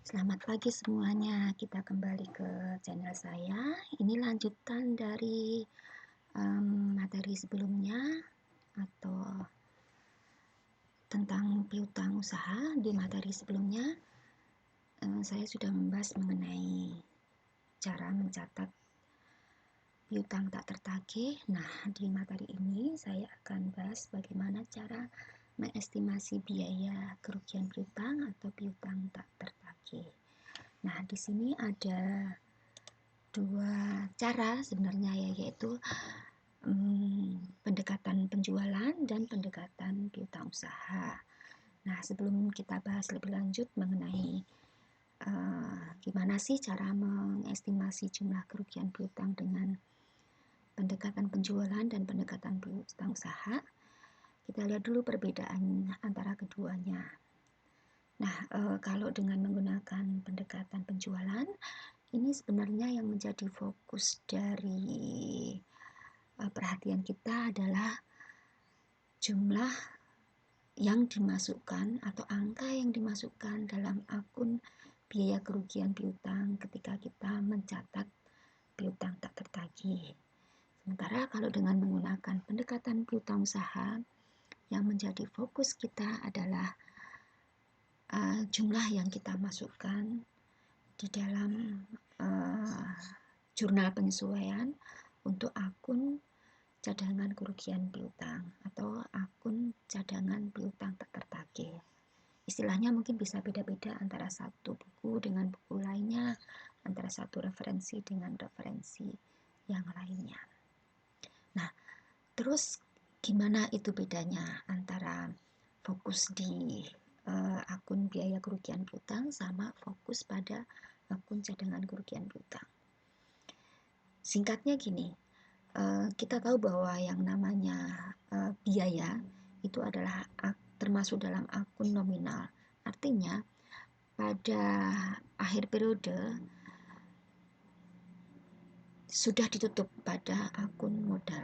Selamat pagi semuanya, kita kembali ke channel saya. Ini lanjutan dari materi sebelumnya atau tentang piutang usaha. Di materi sebelumnya saya sudah membahas mengenai cara mencatat piutang tak tertagih. Nah, di materi ini saya akan bahas bagaimana cara mengestimasi biaya kerugian piutang atau piutang tak tertagih. Nah, di sini ada dua cara sebenarnya ya, yaitu pendekatan penjualan dan pendekatan piutang usaha. Nah, sebelum kita bahas lebih lanjut mengenai gimana sih cara mengestimasi jumlah kerugian piutang dengan pendekatan penjualan dan pendekatan piutang usaha, kita lihat dulu perbedaan antara keduanya. Nah, kalau dengan menggunakan pendekatan penjualan, ini sebenarnya yang menjadi fokus dari perhatian kita adalah jumlah yang dimasukkan atau angka yang dimasukkan dalam akun biaya kerugian piutang ketika kita mencatat piutang tak tertagih. Sementara kalau dengan menggunakan pendekatan piutang usaha, yang menjadi fokus kita adalah jumlah yang kita masukkan di dalam jurnal penyesuaian untuk akun cadangan kerugian piutang atau akun cadangan piutang tak tertagih. Istilahnya mungkin bisa beda-beda antara satu buku dengan buku lainnya, antara satu referensi dengan referensi yang lainnya. Nah, terus gimana itu bedanya antara fokus di akun biaya kerugian piutang sama fokus pada akun cadangan kerugian piutang? Singkatnya gini, kita tahu bahwa yang namanya biaya itu adalah termasuk dalam akun nominal. Artinya pada akhir periode sudah ditutup pada akun modal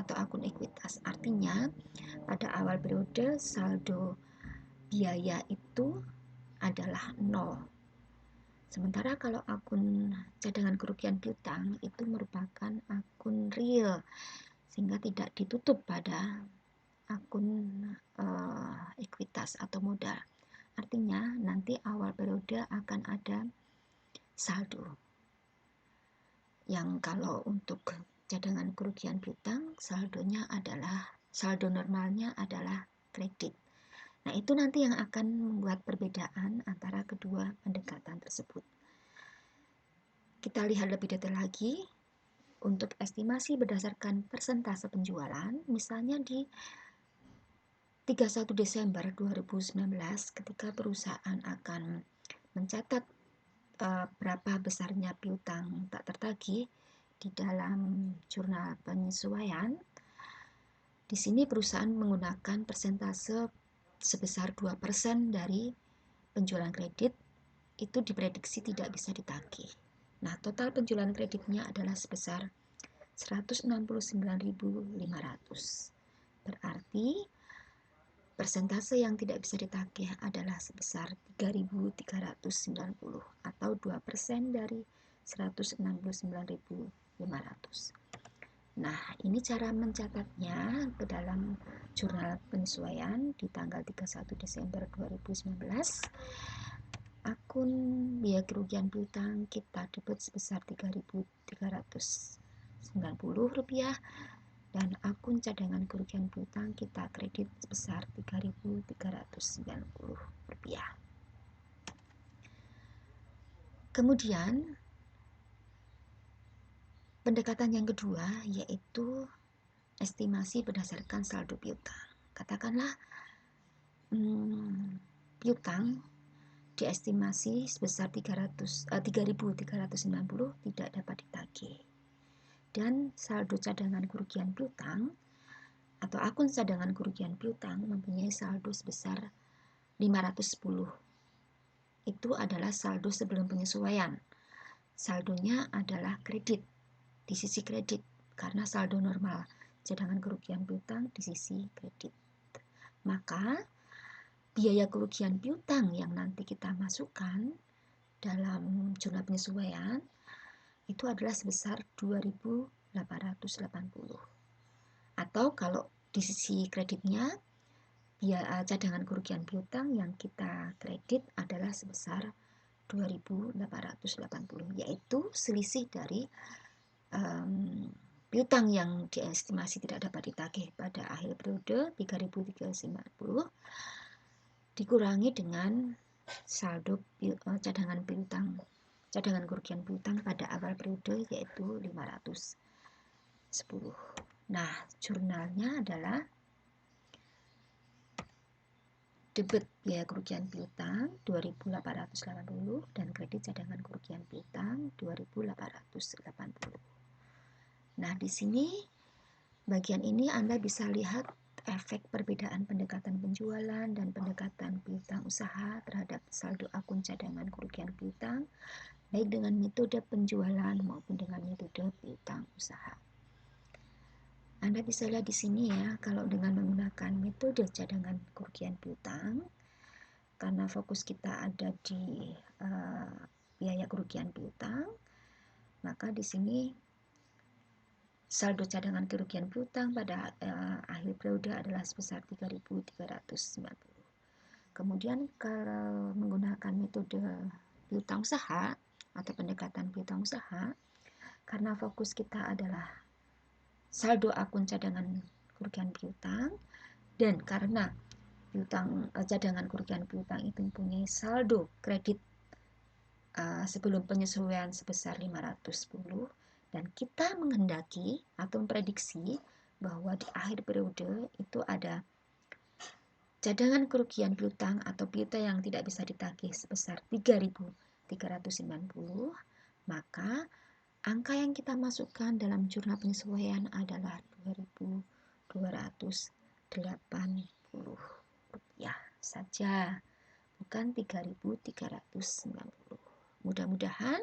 atau akun ekuitas. Artinya pada awal periode saldo biaya itu adalah 0. Sementara kalau akun cadangan kerugian piutang itu merupakan akun real, sehingga tidak ditutup pada akun ekuitas atau modal. Artinya nanti awal periode akan ada saldo. Yang kalau untuk cadangan kerugian piutang, saldo normalnya adalah kredit. Nah, itu nanti yang akan membuat perbedaan antara kedua pendekatan tersebut. Kita lihat lebih detail lagi. Untuk estimasi berdasarkan persentase penjualan, misalnya di 31 Desember 2019 ketika perusahaan akan mencatat berapa besarnya piutang tak tertagih di dalam jurnal penyesuaian. Di sini perusahaan menggunakan persentase sebesar 2% dari penjualan kredit itu diprediksi tidak bisa ditagih. Nah, total penjualan kreditnya adalah sebesar 169.500. Berarti persentase yang tidak bisa ditagih adalah sebesar 3.390 atau 2% dari 169.500. Nah, ini cara mencatatnya ke dalam jurnal penyesuaian di tanggal 31 Desember 2019. Akun biaya kerugian piutang kita debit sebesar Rp3.390 dan akun cadangan kerugian piutang kita kredit sebesar Rp3.390. Kemudian pendekatan yang kedua yaitu estimasi berdasarkan saldo piutang. Katakanlah piutang diestimasi sebesar 3.390 tidak dapat ditagih. Dan saldo cadangan kerugian piutang atau akun cadangan kerugian piutang mempunyai saldo sebesar 510. Itu adalah saldo sebelum penyesuaian. Saldonya adalah kredit, di sisi kredit, karena saldo normal cadangan kerugian piutang di sisi kredit. Maka biaya kerugian piutang yang nanti kita masukkan dalam jumlah penyesuaian itu adalah sebesar 2.880. Atau kalau di sisi kreditnya, cadangan kerugian piutang yang kita kredit adalah sebesar 2.880, yaitu selisih dari piutang yang diestimasi tidak dapat ditagih pada akhir periode 3.350 dikurangi dengan saldo cadangan kerugian piutang pada awal periode, yaitu 510. Nah, jurnalnya adalah debit biaya kerugian piutang 2.880 dan kredit cadangan kerugian piutang 2.880. Nah, di sini bagian ini Anda bisa lihat efek perbedaan pendekatan penjualan dan pendekatan piutang usaha terhadap saldo akun cadangan kerugian piutang, baik dengan metode penjualan maupun dengan metode piutang usaha. Anda bisa lihat di sini ya, kalau dengan menggunakan metode cadangan kerugian piutang, karena fokus kita ada di biaya kerugian piutang, maka di sini saldo cadangan kerugian piutang pada akhir periode adalah sebesar 3.390. Kemudian kalau menggunakan metode piutang usaha atau pendekatan piutang usaha, karena fokus kita adalah saldo akun cadangan kerugian piutang, dan karena cadangan kerugian piutang itu mempunyai saldo kredit sebelum penyesuaian sebesar 510, dan kita menghendaki atau memprediksi bahwa di akhir periode itu ada cadangan kerugian piutang atau piutang yang tidak bisa ditagih sebesar 3.390, maka angka yang kita masukkan dalam jurnal penyesuaian adalah 2.280 rupiah saja, bukan 3.390. Mudah-mudahan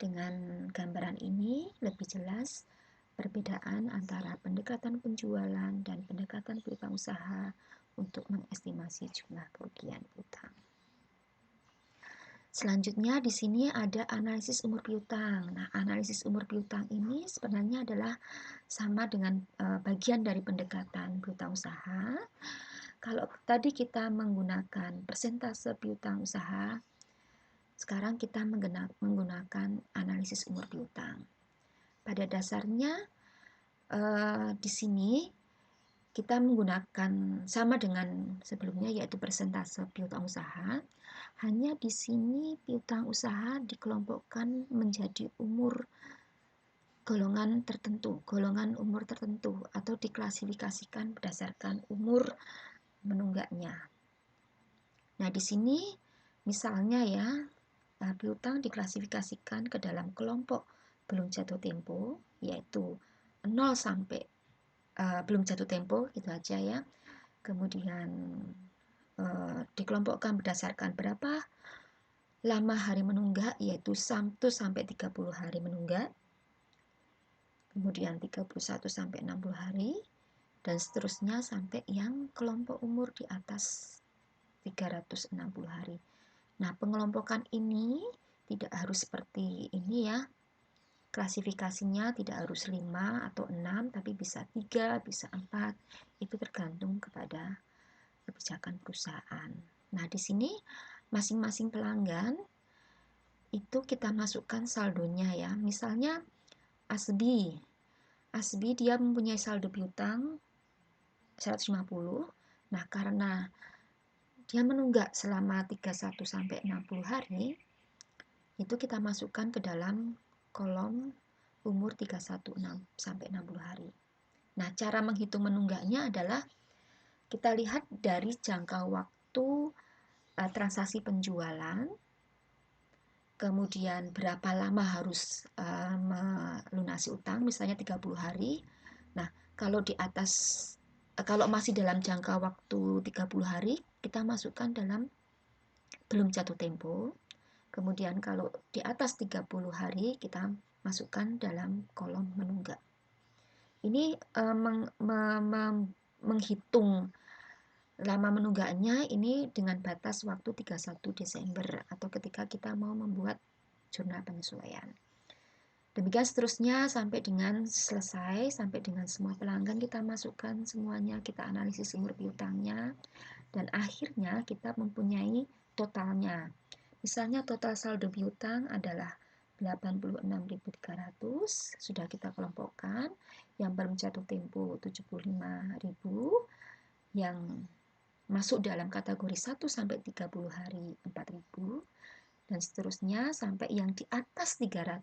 dengan gambaran ini lebih jelas perbedaan antara pendekatan penjualan dan pendekatan piutang usaha untuk mengestimasi jumlah kerugian piutang. Selanjutnya di sini ada analisis umur piutang. Nah, analisis umur piutang ini sebenarnya adalah sama dengan bagian dari pendekatan piutang usaha. Kalau tadi kita menggunakan persentase piutang usaha, sekarang kita menggunakan analisis umur piutang. Pada dasarnya di sini kita menggunakan sama dengan sebelumnya, yaitu persentase piutang usaha. Hanya di sini piutang usaha dikelompokkan menjadi golongan umur tertentu, atau diklasifikasikan berdasarkan umur menunggaknya. Nah, di sini misalnya ya, piutang diklasifikasikan ke dalam kelompok belum jatuh tempo, yaitu 0 sampai belum jatuh tempo, gitu aja ya. Kemudian dikelompokkan berdasarkan berapa lama hari menunggak, yaitu 1 sampai 30 hari menunggak. Kemudian 31 sampai 60 hari dan seterusnya sampai yang kelompok umur di atas 360 hari. Nah, pengelompokan ini tidak harus seperti ini ya. Klasifikasinya tidak harus 5 atau 6, tapi bisa 3, bisa 4. Itu tergantung kepada kebijakan perusahaan. Nah, di sini masing-masing pelanggan itu kita masukkan saldonya ya. Misalnya Asbi dia mempunyai saldo piutang 150. Nah, karena dia menunggak selama 31 sampai 60 hari, itu kita masukkan ke dalam kolom umur 31 sampai 60 hari. Nah, cara menghitung menunggaknya adalah kita lihat dari jangka waktu transaksi penjualan, kemudian berapa lama harus melunasi utang, misalnya 30 hari. Nah, kalau masih dalam jangka waktu 30 hari, kita masukkan dalam belum jatuh tempo. Kemudian kalau di atas 30 hari, kita masukkan dalam kolom menunggak. Ini menghitung lama menunggaknya ini dengan batas waktu 31 Desember atau ketika kita mau membuat jurnal penyesuaian. Demikian seterusnya sampai dengan selesai, sampai dengan semua pelanggan kita masukkan semuanya, kita analisis umur piutangnya, dan akhirnya kita mempunyai totalnya. Misalnya total saldo piutang adalah 86.300, sudah kita kelompokkan, yang belum jatuh tempo 75.000, yang masuk dalam kategori 1 sampai 30 hari 4.000, dan seterusnya sampai yang di atas 365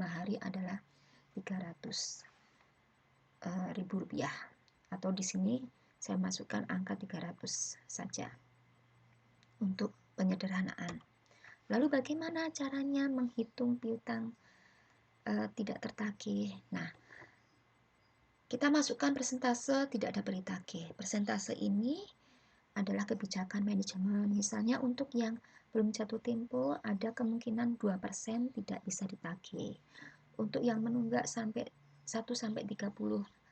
hari adalah 300.000 rupiah, atau di sini saya masukkan angka 300 saja untuk penyederhanaan. Lalu bagaimana caranya menghitung piutang tidak tertagih? Nah, kita masukkan persentase tidak dapat ditagih. Persentase ini adalah kebijakan manajemen. Misalnya untuk yang belum jatuh tempo ada kemungkinan 2% tidak bisa ditagih. Untuk yang menunggak sampai 1 sampai 30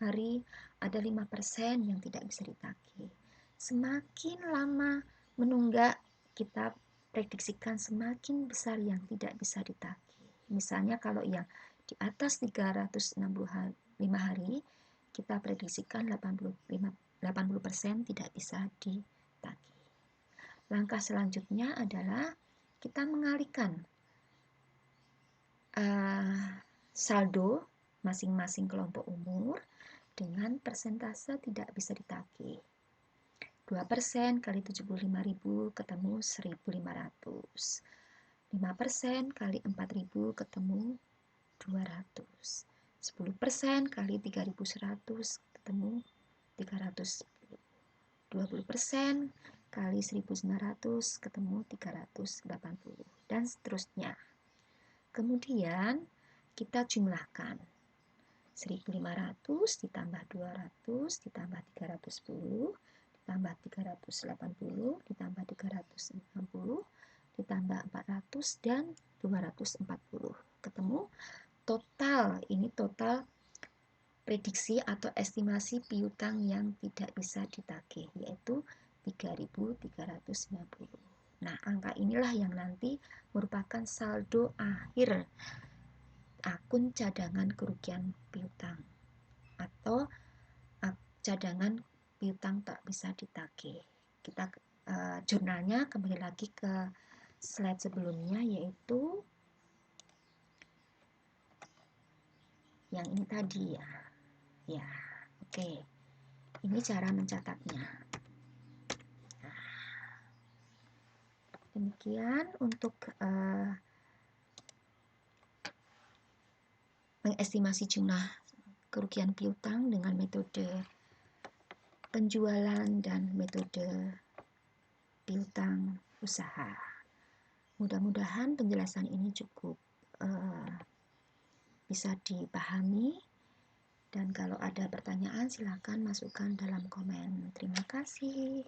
hari ada 5% yang tidak bisa ditagih. Semakin lama menunggak, kita prediksikan semakin besar yang tidak bisa ditagih. Misalnya kalau yang di atas 365 hari, kita prediksikan 80% tidak bisa ditagih. Langkah selanjutnya adalah kita mengalihkan saldo masing-masing kelompok umur dengan persentase tidak bisa ditagih. 2% kali 75.000 ketemu 1.500. 5% kali 4.000 ketemu 200. 10% kali 3.100 ketemu 310. 20% kali 1.900 ketemu 380, dan seterusnya. Kemudian kita jumlahkan 1.500 ditambah 200 ditambah 310 ditambah 380 ditambah 360 ditambah 400 dan 240. Ketemu total, ini total prediksi atau estimasi piutang yang tidak bisa ditagih, yaitu 3.390. Nah, angka inilah yang nanti merupakan saldo akhir akun cadangan kerugian piutang atau cadangan piutang tak bisa ditagih. Kita jurnalnya kembali lagi ke slide sebelumnya, yaitu yang ini tadi ya. Ya, oke. Ini cara mencatatnya. Demikian untuk mengestimasi jumlah kerugian piutang dengan metode penjualan dan metode piutang usaha. Mudah-mudahan penjelasan ini cukup bisa dipahami, dan kalau ada pertanyaan silakan masukkan dalam komen. Terima kasih.